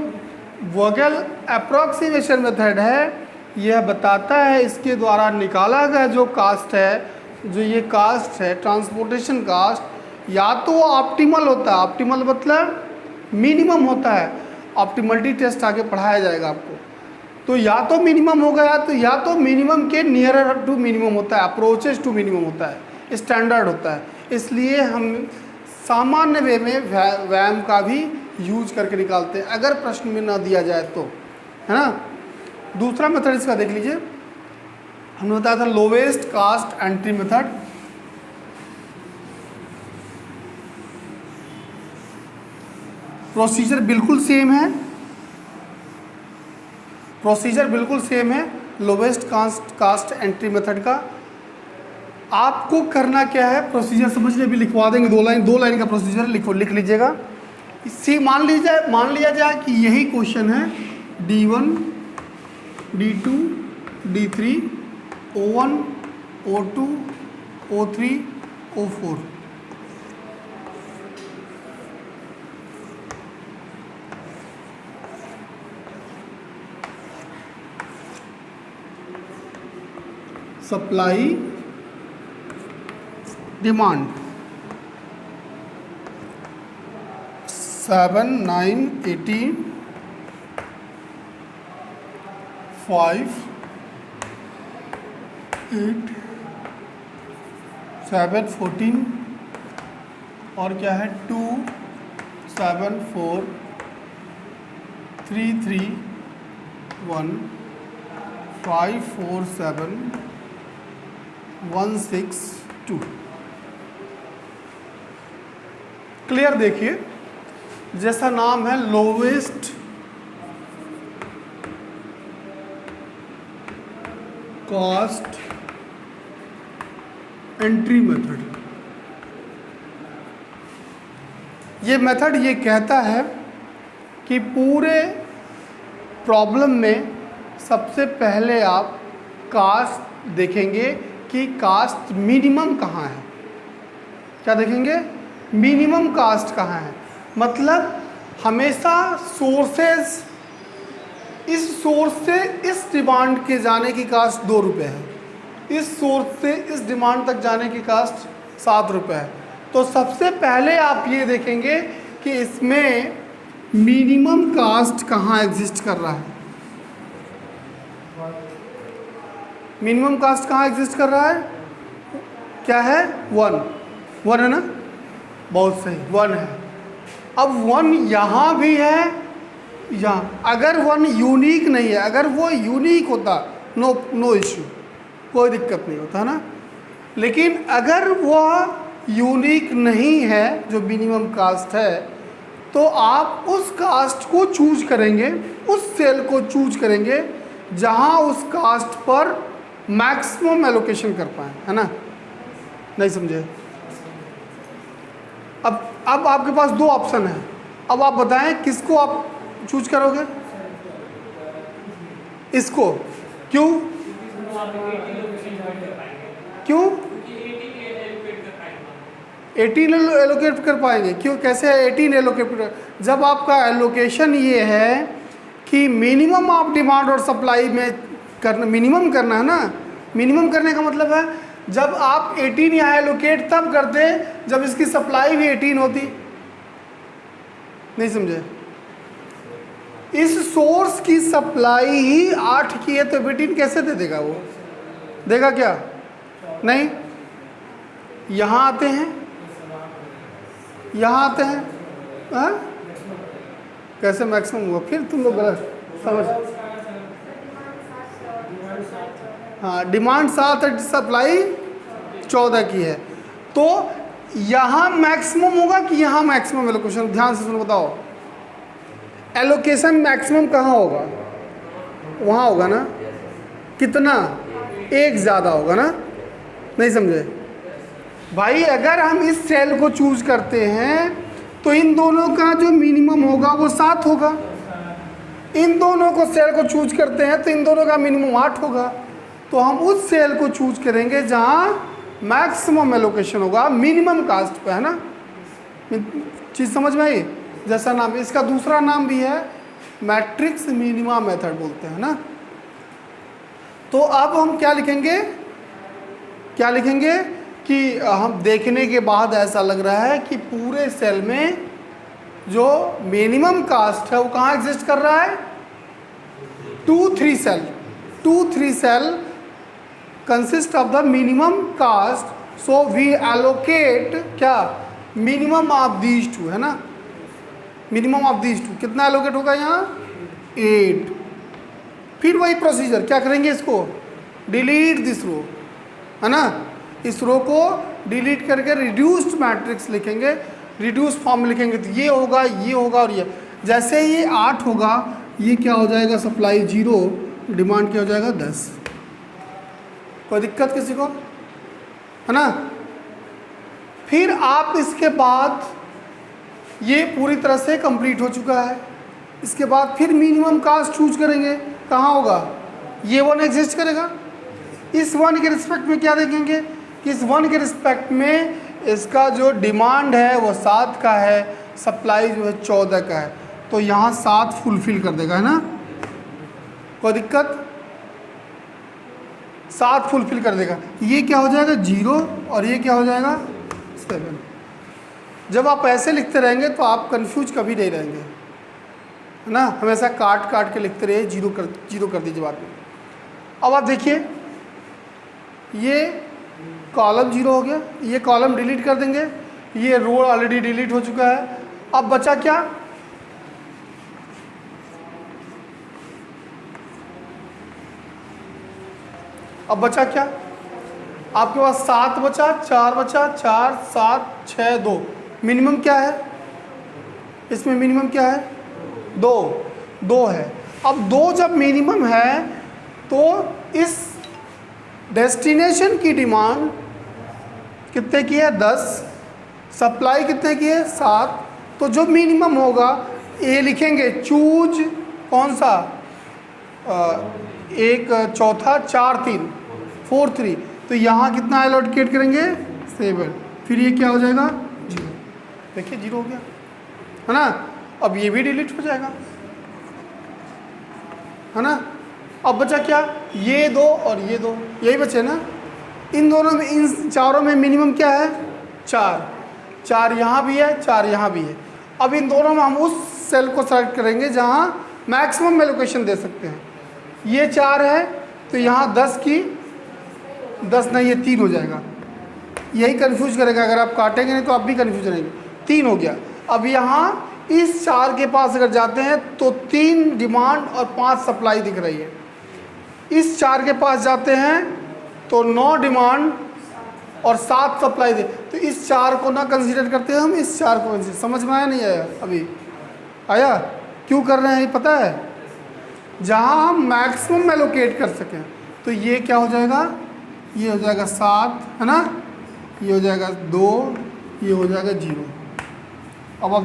वोगल अप्रॉक्सीमेशन मेथड है यह बताता है इसके द्वारा निकाला गया जो कास्ट है, जो ये कास्ट है ट्रांसपोर्टेशन कास्ट, या तो ऑप्टिमल होता है, ऑप्टिमल मतलब मिनिमम होता है। ऑप्टिमलिटी टेस्ट आगे पढ़ाया जाएगा आपको। तो या तो मिनिमम हो गया, तो या तो मिनिमम के नियर टू मिनिमम होता है, अप्रोचेस टू मिनिमम होता है, स्टैंडर्ड होता है। इसलिए हम सामान्य वे में वैम का भी यूज करके निकालते हैं अगर प्रश्न में ना दिया जाए तो, है ना। दूसरा मेथड इसका देख लीजिए, हमने बताया था lowest cost entry method. Procedure बिल्कुल सेम है, प्रोसीजर बिल्कुल सेम है लोवेस्ट कास्ट एंट्री मेथड का। आपको करना क्या है, प्रोसीजर समझ अभी लिखवा देंगे, 2 लाइन का प्रोसीजर लिख लीजिएगा। इससे मान लिया जाए कि यही क्वेश्चन है D1 D2 D3 O1 O2 O3 O4। Supply demand 7 9 18 5 8 7 14 और क्या है 2 7 4 3 3 1 5 4 7 1 6 2। क्लियर? देखिए जैसा नाम है लोवेस्ट कॉस्ट एंट्री मेथड, ये मेथड ये कहता है कि पूरे प्रॉब्लम में सबसे पहले आप कास्ट देखेंगे कि कास्ट मिनिमम कहाँ है। क्या देखेंगे? मिनिमम कास्ट कहाँ है। मतलब हमेशा सोर्सेस, इस सोर्स से इस डिमांड के जाने की कास्ट 2 रुपये है, इस सोर्स से इस डिमांड तक जाने की कास्ट 7 रुपये है। तो सबसे पहले आप ये देखेंगे कि इसमें मिनिमम कास्ट कहाँ एग्जिस्ट कर रहा है? मिनिमम कास्ट कहाँ एग्जिस्ट कर रहा है? क्या है? 1 है ना? बहुत सही, 1 है। अब 1 यहाँ भी है, यहाँ। अगर 1 यूनिक नहीं है, अगर वो यूनिक होता नो इश्यू, कोई दिक्कत नहीं होता, है ना। लेकिन अगर वह यूनिक नहीं है, जो मिनिमम कास्ट है, तो आप उस कास्ट को चूज करेंगे, उस सेल को चूज करेंगे जहाँ उस कास्ट पर मैक्सिमम एलोकेशन कर पाए, है ना। नहीं समझे? अब आपके पास 2 ऑप्शन है। अब आप बताएं किसको आप चूज करोगे? इसको। क्यों? क्यों? 18 एलोकेट कर पाएंगे। क्यों? कैसे 18 एलोकेट कर? जब आपका एलोकेशन ये है कि मिनिमम आप डिमांड और सप्लाई में करना, मिनिमम करना है ना। मिनिमम करने का मतलब है जब आप 18 यहाँ एलोकेट तब करते जब इसकी सप्लाई भी 18 होती। नहीं समझे? इस सोर्स की सप्लाई ही 8 की है, तो 18 कैसे दे देगा? वो देगा क्या? नहीं। यहाँ आते हैं, यहाँ आते हैं, हाँ? कैसे मैक्सिमम हुआ? फिर तुम लोग गलत समझ। हाँ, डिमांड 7 है, सप्लाई 14 की है, तो यहाँ मैक्सिमम होगा कि यहाँ मैक्सिमम एलोकेशन? ध्यान से सुनो, बताओ। एलोकेशन मैक्सिमम कहाँ होगा? वहाँ होगा ना। कितना? 1 ज़्यादा होगा ना। नहीं समझे भाई? अगर हम इस सेल को चूज करते हैं तो इन दोनों का जो मिनिमम होगा वो 7 होगा। इन दोनों को सेल को चूज करते हैं तो इन दोनों का मिनिमम 8 होगा। तो हम उस सेल को चूज करेंगे जहाँ मैक्सिमम एलोकेशन होगा मिनिमम कास्ट पे, है ना। चीज़ समझ में आई? जैसा नाम, इसका दूसरा नाम भी है मैट्रिक्स मिनिमा मेथड बोलते हैं ना। तो अब हम क्या लिखेंगे? क्या लिखेंगे कि हम देखने के बाद ऐसा लग रहा है कि पूरे सेल में जो मिनिमम कास्ट है वो कहाँ एग्जिस्ट कर रहा है? 2 3 cell. 2 3 cell consist of the minimum cost, so we allocate क्या? मिनिमम ऑफ दीज 2, है ना। मिनिमम ऑफ दीज 2 कितना एलोकेट होगा यहाँ? 8। फिर वही प्रोसीजर, क्या करेंगे? इसको डिलीट दिस रो, है ना। इस रो को डिलीट करके रिड्यूस्ड मैट्रिक्स लिखेंगे, रिड्यूस फॉर्म लिखेंगे, तो ये होगा, ये होगा और ये। जैसे ये 8 होगा, ये क्या हो जाएगा? सप्लाई 0, डिमांड क्या हो जाएगा? 10। कोई दिक्कत किसी को? है ना। फिर आप इसके बाद ये पूरी तरह से कंप्लीट हो चुका है। इसके बाद फिर मिनिमम कास्ट चूज करेंगे, कहाँ होगा? ये 1 एग्जिस्ट करेगा। इस 1 के रिस्पेक्ट में क्या देखेंगे कि इस 1 के रिस्पेक्ट में इसका जो डिमांड है वो 7 का है, सप्लाई जो है 14 का है, तो यहाँ 7 फुलफिल कर देगा, है ना। कोई दिक्कत? 7 फुलफिल कर देगा। ये क्या हो जाएगा? 0, और ये क्या हो जाएगा? 7। जब आप ऐसे लिखते रहेंगे तो आप कंफ्यूज कभी नहीं रहेंगे, है ना। हमेशा काट काट के लिखते रहिए, 0 कर दीजिए बाद में। अब आप देखिए, ये कॉलम 0 हो गया, ये कॉलम डिलीट कर देंगे, ये रो ऑलरेडी डिलीट हो चुका है। अब बचा क्या? अब बचा क्या? आपके पास 7 बचा, 4 बचा, 4 7 6 2। मिनिमम क्या है इसमें? मिनिमम क्या है? 2 है। अब 2 जब मिनिमम है तो इस डेस्टिनेशन की डिमांड कितने की है? 10। सप्लाई कितने की है? 7। तो जो मिनिमम होगा ये लिखेंगे, चूज कौन सा? 1 चौथा, 4 3 4 3। तो यहाँ कितना एलोकेट करेंगे? 7। फिर ये क्या हो जाएगा? 0। देखिए 0 हो गया, है ना। अब ये भी डिलीट हो जाएगा, है ना। अब बचा क्या? ये 2 और ये 2, यही बचे ना। इन दोनों में, इन चारों में मिनिमम क्या है? 4 यहाँ भी है, 4 यहाँ भी है। अब इन दोनों में हम उस सेल को सेलेक्ट करेंगे जहाँ मैक्सिमम एलोकेशन दे सकते हैं। ये 4 है तो यहाँ 10 की 10 नहीं, ये 3 हो जाएगा। यही कंफ्यूज करेगा, अगर आप काटेंगे नहीं तो आप भी कंफ्यूज रहेंगे। 3 हो गया। अब यहाँ इस 4 के पास अगर जाते हैं तो 3 डिमांड और 5 सप्लाई दिख रही है। इस 4 के पास जाते हैं तो 9 डिमांड और 7 सप्लाई दे, तो इस 4 को ना कंसीडर करते हैं हम, इस 4 को कंसीडर। समझ में आया नहीं आया? अभी आया? क्यों कर रहे हैं ये पता है? जहाँ हम मैक्सिमम एलोकेट कर सकें। तो ये क्या हो जाएगा? ये हो जाएगा 7, है ना, ये हो जाएगा 2, ये हो जाएगा 0। अब आप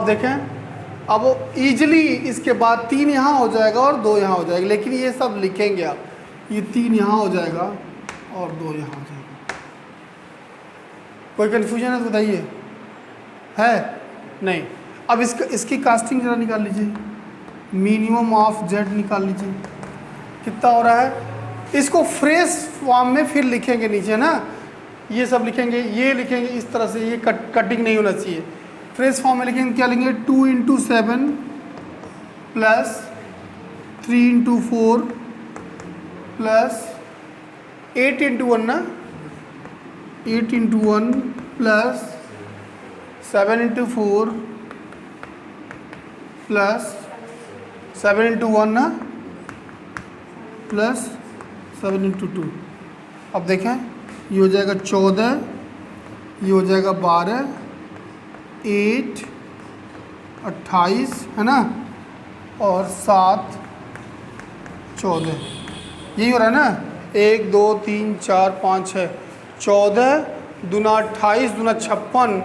देखें, अब ईजिली इसके बाद 3 यहाँ हो जाएगा और 2 यहाँ हो जाएगा। लेकिन ये सब लिखेंगे आप, ये 3 यहाँ हो जाएगा और 2 यहाँ हो जाएगा। कोई कन्फ्यूजन है तो बताइए, है नहीं? अब इसकी कास्टिंग जरा निकाल लीजिए, मिनिमम ऑफ जेड निकाल लीजिए, कितना हो रहा है। इसको फ्रेश फॉर्म में फिर लिखेंगे नीचे ना, ये सब लिखेंगे, ये लिखेंगे इस तरह से, ये कटिंग नहीं होना चाहिए। फ्रेश फॉर्म में लिखेंगे, क्या लिखेंगे? 2 × 7 प्लस 3 × 4 प्लस 8 × 1 ना, 8 × 1 प्लस 7 × 4 प्लस 7 × 1 ना, प्लस 7 × 2। अब देखें, ये हो जाएगा 14, ये हो जाएगा 12, 8, 28, है ना, और 7, 14। यही हो रहा है ना? 1 2 3 4 5 6, 14 दूना 28 दूना 56,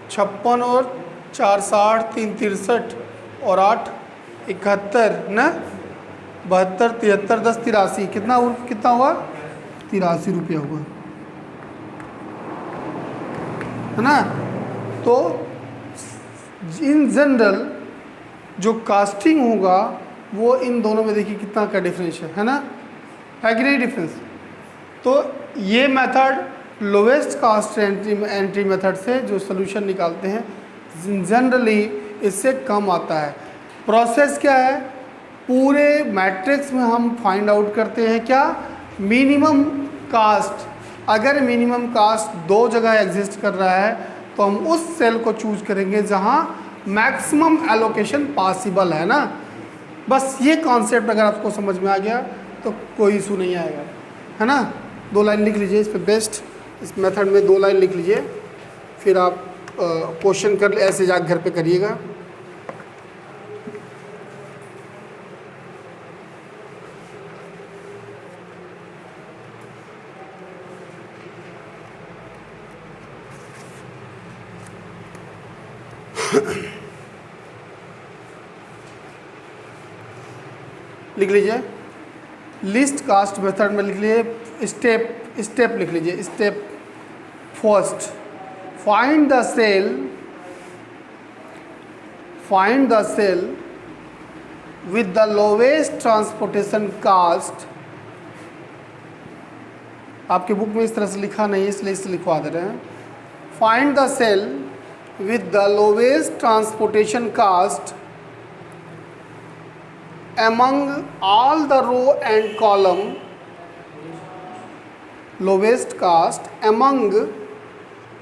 56 और 4 60, 3 63 और 8 71 ना, 72 73 10 83, कितना हुआ? 83 रुपया हुआ, है ना। तो इन जनरल जो कास्टिंग होगा वो इन दोनों में देखिए कितना का डिफरेंस है ना, है कि नहीं डिफरेंस? तो ये method lowest cost entry method से जो सोल्यूशन निकालते हैं जनरली इससे कम आता है। प्रोसेस क्या है? पूरे मैट्रिक्स में हम फाइंड आउट करते हैं क्या? Minimum cost. अगर मिनिमम कास्ट 2 जगह एग्जिस्ट कर रहा है तो हम उस सेल को चूज करेंगे जहां मैक्सिमम एलोकेशन पॉसिबल है ना। बस ये कॉन्सेप्ट अगर आपको समझ में आ गया तो कोई इशू नहीं आएगा, है ना। 2 लाइन लिख लीजिए इस पे बेस्ट, इस मेथड में 2 लाइन लिख लीजिए, फिर आप क्वेश्चन कर ऐसे जाकर घर पे करिएगा। लिख लीजिए लिस्ट कास्ट मेथड में, लिख लीजिए स्टेप लिख लीजिए। Step first, find the cell with the lowest transportation cost. आपके बुक में इस तरह से लिखा नहीं है इसलिए इसे लिखवा दे रहे हैं। Find the cell with the lowest transportation cost among all the row and column, lowest caste among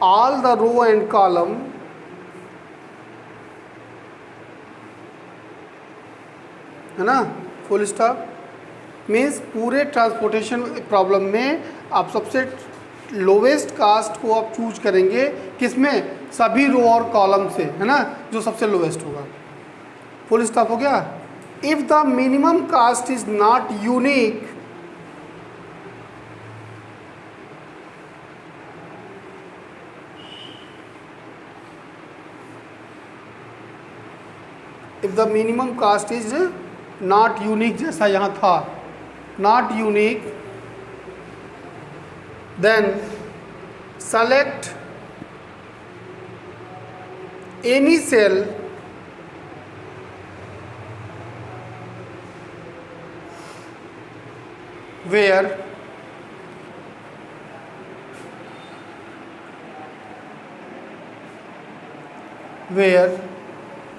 all the row and column है ना, फुल स्टॉप। मीन्स पूरे ट्रांसपोर्टेशन प्रॉब्लम में आप सबसे लोवेस्ट कास्ट को आप चूज करेंगे, किसमें? सभी रो और कॉलम से, है ना, जो सबसे लोवेस्ट होगा। फुल स्टॉप हो गया। If the minimum caste is not unique, if the minimum caste is not unique, जैसा यहाँ था not unique, then select any cell where where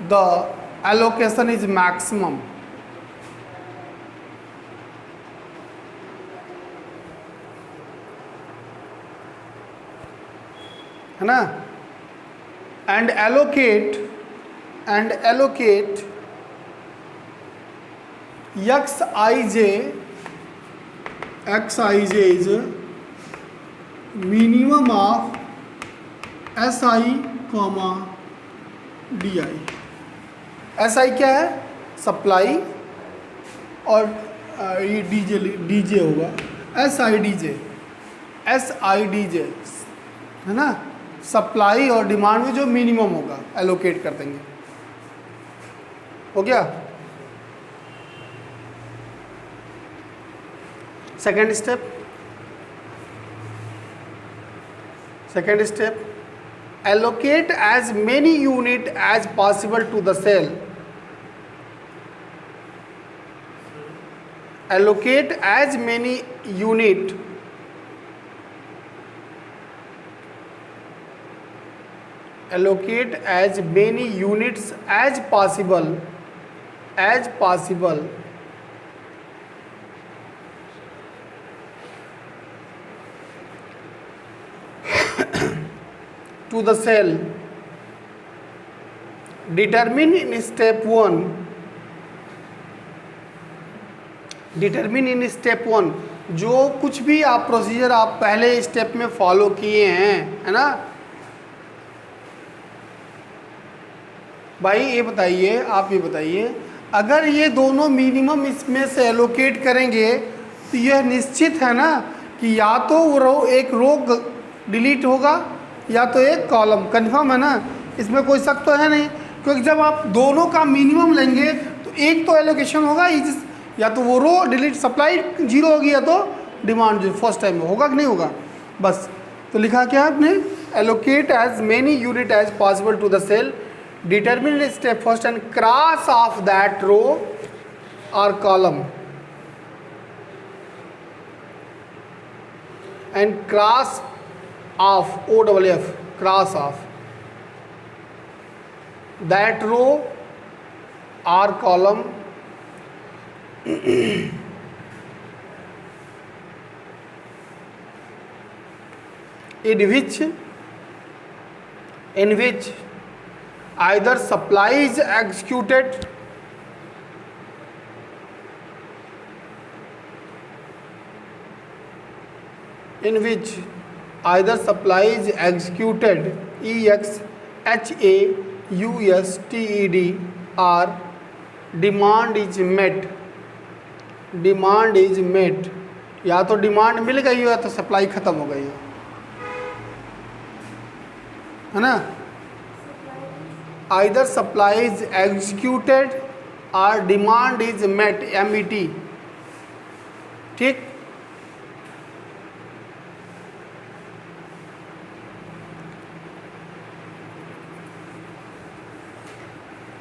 the allocation is maximum. है ना? and allocate xij is minimum of si comma di. si क्या है? Supply और ये DJ होगा एस आई डी जे है ना, सप्लाई और डिमांड में जो मिनिमम होगा एलोकेट कर देंगे। हो गया? Second step allocate as many unit as possible to the cell. Allocate as many unit allocate as many units as possible to the cell. Determine in step 1 जो कुछ भी आप प्रोसीजर आप पहले स्टेप में फॉलो किए हैं, है ना भाई? ये बताइए, आप ये बताइए, अगर ये दोनों मिनिमम इसमें से एलोकेट करेंगे तो यह निश्चित है ना कि या तो वो एक रो डिलीट होगा या तो एक कॉलम। कंफर्म है ना? इसमें कोई शक तो है नहीं, क्योंकि जब आप दोनों का मिनिमम लेंगे तो एक तो एलोकेशन होगा, या तो वो रो डिलीट सप्लाई जीरो होगी या तो डिमांड जीरो। फर्स्ट टाइम में होगा कि नहीं होगा? बस तो लिखा क्या आपने? Allocate as many unit as possible to the cell, determine step first and cross off that row और column and cross of OFF cross off that row or column in which either supply is executed either supply is executed EXHAUSTED or demand is met। या तो demand मिल गई हो या तो supply खत्म हो गई हो, है ना? either supply is executed or demand is met, MET। ठीक?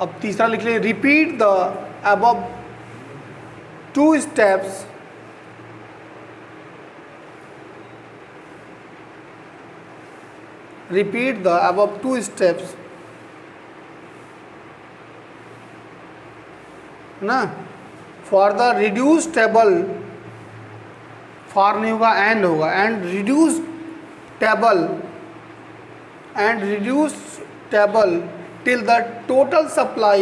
अब तीसरा लिख लें, repeat the above two steps ना for the reduce table, for नहीं होगा एंड होगा, and reduce table till the total supply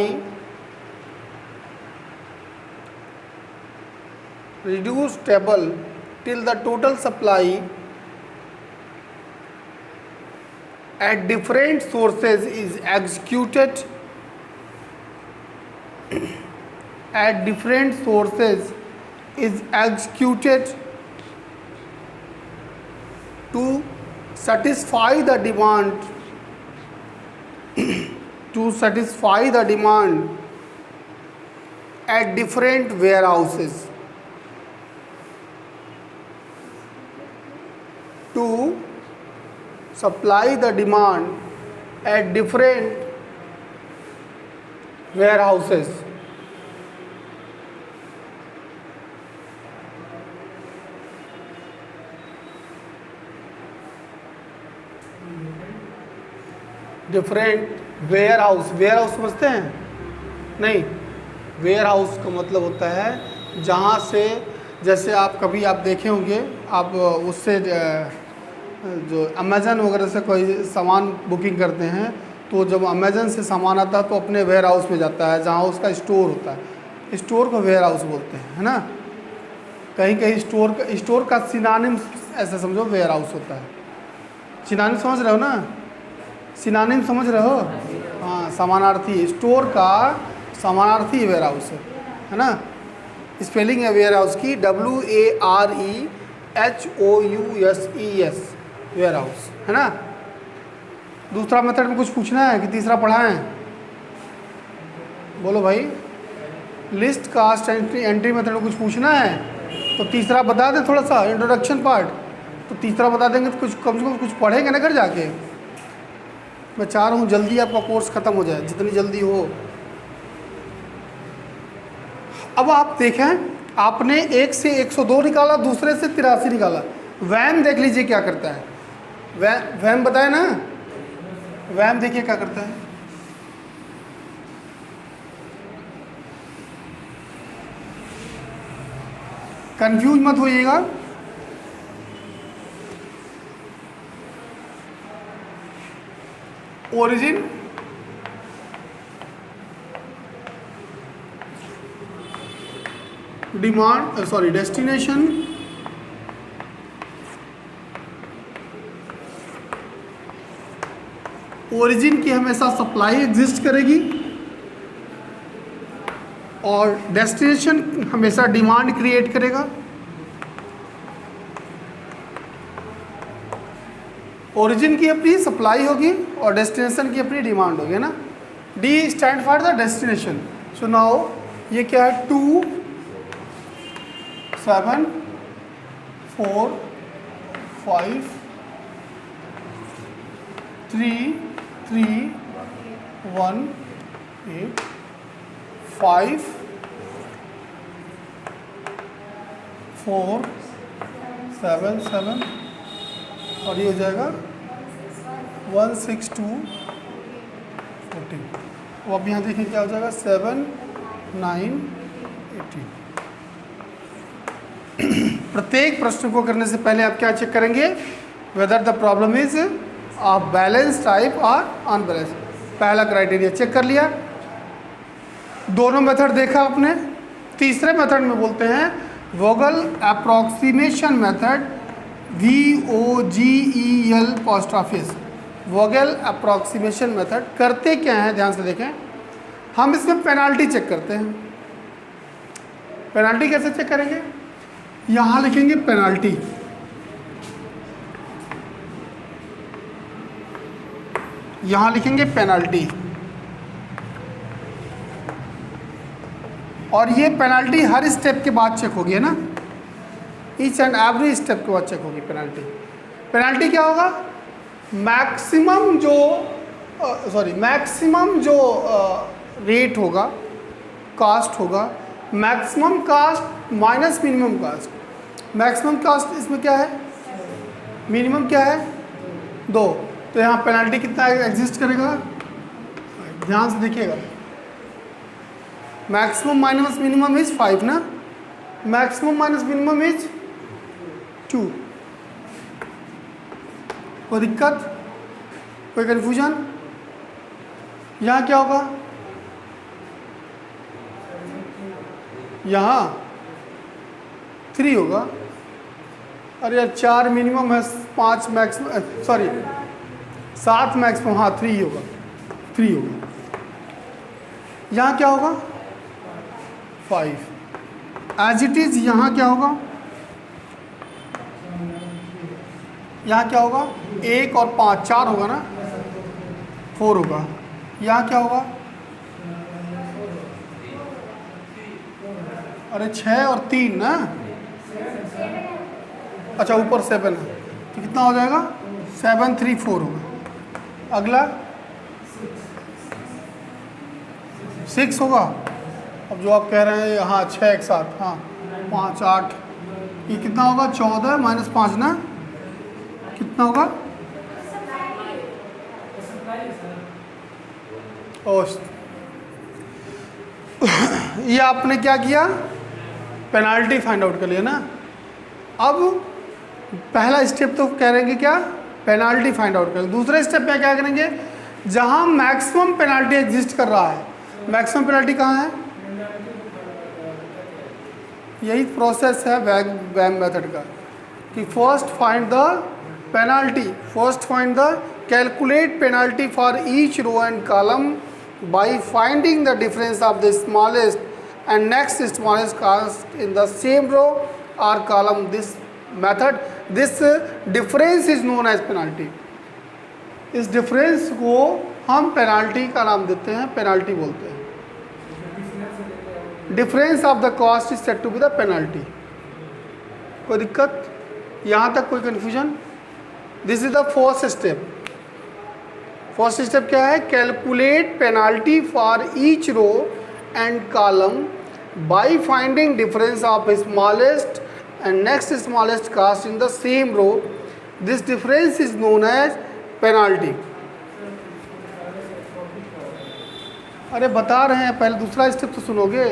at different sources is executed to satisfy the demand at different warehouses, to supply the demand at different warehouses। different warehouse, warehouse समझते हैं? नहीं, ware house का मतलब होता है जहाँ से, जैसे आप कभी आप देखे होंगे, आप उससे जो अमेज़न वगैरह से कोई सामान बुकिंग करते हैं, तो जब अमेज़न से सामान आता है तो अपने वेयर हाउस में जाता है जहाँ उसका स्टोर होता है। स्टोर को वेयर हाउस बोलते हैं, है ना। कहीं कहीं स्टोर का सिनोनिम ऐसा समझो वेयर हाउस होता है। सिनोनिम समझ रहे हो ना? सिनोनिम समझ रहे हो? हाँ, समानार्थी। स्टोर का समानार्थी वेयर हाउस है ना। स्पेलिंग है वेयर हाउस की WAREHOUSES, वेयर हाउस, है ना। दूसरा मेथड में कुछ पूछना है कि तीसरा पढ़ाएं? बोलो भाई। लिस्ट कास्ट एंट्री मेथड में कुछ पूछना है तो तीसरा बता दें, थोड़ा सा इंट्रोडक्शन पार्ट। तो तीसरा बता देंगे तो कुछ कम से कम कुछ पढ़ेंगे ना घर जाके। मैं चाह रहा हूँ जल्दी आपका कोर्स ख़त्म हो जाए, जितनी जल्दी हो। अब आप देखें, आपने 1 से 102 निकाला, दूसरे से 83 निकाला। वैम देख लीजिए क्या करता है। वैम बताए ना, वैम देखिए क्या करता है। कंफ्यूज मत होइएगा। Origin, demand, sorry destination, origin की हमेशा सप्लाई एग्जिस्ट करेगी और डेस्टिनेशन हमेशा डिमांड क्रिएट करेगा। ओरिजिन की अपनी सप्लाई होगी और डेस्टिनेशन की अपनी डिमांड होगी, है ना। D stand for the destination. So now ये क्या है, 2 7 4 5 3 3 1 8 5 4 7 7 और ये हो जाएगा 1 6 2 14। वो अब यहाँ देखें क्या हो जाएगा, 7 9 18। प्रत्येक प्रश्न को करने से पहले आप क्या चेक करेंगे, whether the problem is of balance type और अनबैलेंस। पहला क्राइटेरिया चेक कर लिया। दोनों मेथड देखा आपने। तीसरे मेथड में बोलते हैं Vogel approximation method, VOGEL post office. Vogel approximation method करते क्या है, ध्यान से देखें। हम इसमें पेनाल्टी चेक करते हैं। पेनाल्टी कैसे चेक करेंगे, यहाँ लिखेंगे पेनाल्टी, यहाँ लिखेंगे पेनाल्टी, और ये पेनाल्टी हर स्टेप के बाद चेक होगी, है ना। ईच एंड एवरी स्टेप के बाद चेक होगी पेनाल्टी। पेनाल्टी क्या होगा, मैक्सिमम जो रेट होगा, कास्ट होगा, maximum cost minus minimum cost. Maximum cost इसमें क्या है, मिनिमम क्या है 2, तो यहाँ पेनाल्टी कितना एग्जिस्ट करेगा, ध्यान से देखिएगा। मैक्सिमम माइनस मिनिमम इज 5 ना, मैक्सिमम माइनस मिनिमम इज 2। कोई दिक्कत, कोई कन्फ्यूजन? यहाँ क्या होगा, यहाँ 3 होगा। अरे यार 4 मिनिमम है, 5 मैक्सिमम, सॉरी 7 मैक्सिमम, हाँ 3 होगा, 3 होगा। यहाँ क्या होगा 5 एज इट इज। यहाँ क्या होगा, यहाँ क्या होगा 1 और 5 4 होगा ना, 4 होगा। यहाँ क्या होगा, अरे 6 और 3 ना, अच्छा ऊपर 7 है, तो कितना हो जाएगा 7 3 4 होगा। अगला 6 होगा। अब जो आप कह रहे हैं हाँ 6 एक साथ, हाँ 5 8, ये कितना होगा 14 माइनस 5 ना, कितना होगा और ये आपने क्या किया, पेनाल्टी फाइंड आउट कर लिया ना। अब पहला स्टेप तो कह रहे हैं क्या, पेनाल्टी फाइंड आउट करें। दूसरे स्टेप में क्या करेंगे, जहां मैक्सिमम पेनाल्टी एग्जिस्ट कर रहा है, मैक्सिमम पेनाल्टी कहाँ है, यही प्रोसेस है वैम मेथड का कि first find the penalty, first find the calculate penalty for each row and column by finding the difference of the smallest and next smallest cost in the same row और column. This method, this difference is known as penalty. इस difference को हम penalty का नाम देते हैं, penalty बोलते हैं। Difference of the cost is said to be the penalty. कोई दिक्कत यहाँ तक, कोई confusion? This is the first step. First step क्या है, calculate penalty for each row and column by finding difference of smallest and next smallest cast in the same row. This difference is known as penalty. अरे बता रहे हैं, पहले दूसरा step तो सुनोगे।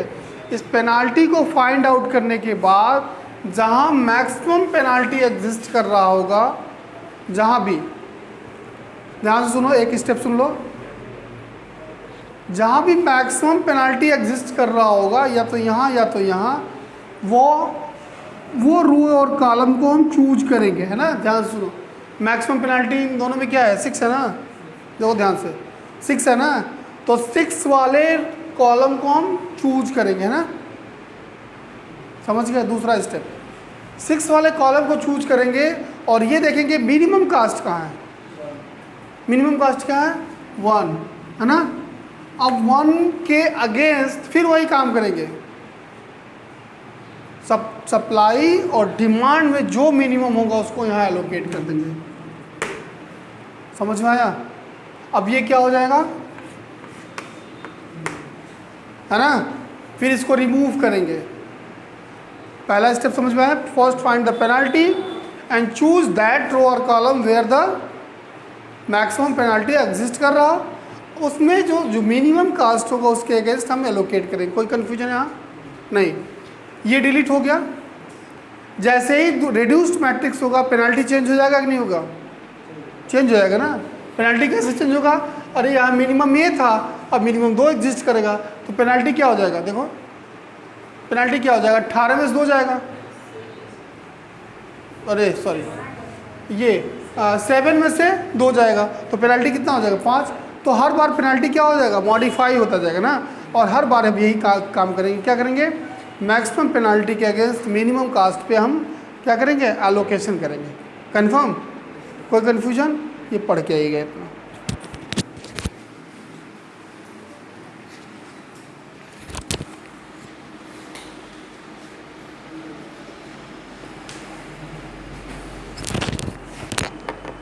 इस पेनाल्टी को फाइंड आउट करने के बाद जहां मैक्सिमम पेनाल्टी एग्जिस्ट कर रहा होगा, जहां भी, ध्यान से सुनो, एक स्टेप सुन लो, जहां भी मैक्सिमम पेनाल्टी एग्जिस्ट कर रहा होगा, या तो यहाँ या तो यहाँ, वो रो और कॉलम को हम चूज करेंगे, है ना। ध्यान से सुनो, मैक्सिमम पेनाल्टी इन दोनों में क्या है, 6 है ना, देखो ध्यान से, 6 है ना, तो 6 वाले कॉलम को हम चूज करेंगे, है ना, समझ गए। दूसरा स्टेप, 6 वाले कॉलम को चूज करेंगे और ये देखेंगे मिनिमम कास्ट कहाँ है, मिनिमम कास्ट क्या है, 1, है ना। अब 1 के अगेंस्ट फिर वही काम करेंगे, सप्लाई और डिमांड में जो मिनिमम होगा उसको यहाँ एलोकेट कर देंगे, समझ में आया। अब ये क्या हो जाएगा, है ना, फिर इसको रिमूव करेंगे। पहला स्टेप समझ में आया, first find the penalty and choose that row और column where the maximum penalty exist कर रहा हो, उसमें जो मिनिमम कास्ट होगा उसके अगेंस्ट हम एलोकेट करेंगे। कोई कन्फ्यूजन है यहाँ नहीं। ये डिलीट हो गया, जैसे ही रिड्यूस्ड मैट्रिक्स होगा पेनाल्टी चेंज हो जाएगा कि नहीं होगा, चेंज हो जाएगा ना। पेनाल्टी कैसे चेंज होगा, अरे यहाँ मिनिमम ये था, अब मिनिमम 2 एग्जिस्ट करेगा, तो पेनाल्टी क्या हो जाएगा, देखो पेनाल्टी क्या हो जाएगा, 18 में से 2 जाएगा, अरे सॉरी ये 7 में से 2 जाएगा, तो पेनाल्टी कितना हो जाएगा, 5। तो हर बार पेनाल्टी क्या हो जाएगा, मॉडिफाई होता जाएगा ना। और हर बार हम यही काम करेंगे, क्या करेंगे, मैक्सिमम पेनाल्टी के अगेंस्ट मिनिमम कास्ट पे हम क्या करेंगे, एलोकेशन करेंगे। कंफर्म, कोई कन्फ्यूजन, ये पढ़ के आइएगा इतना।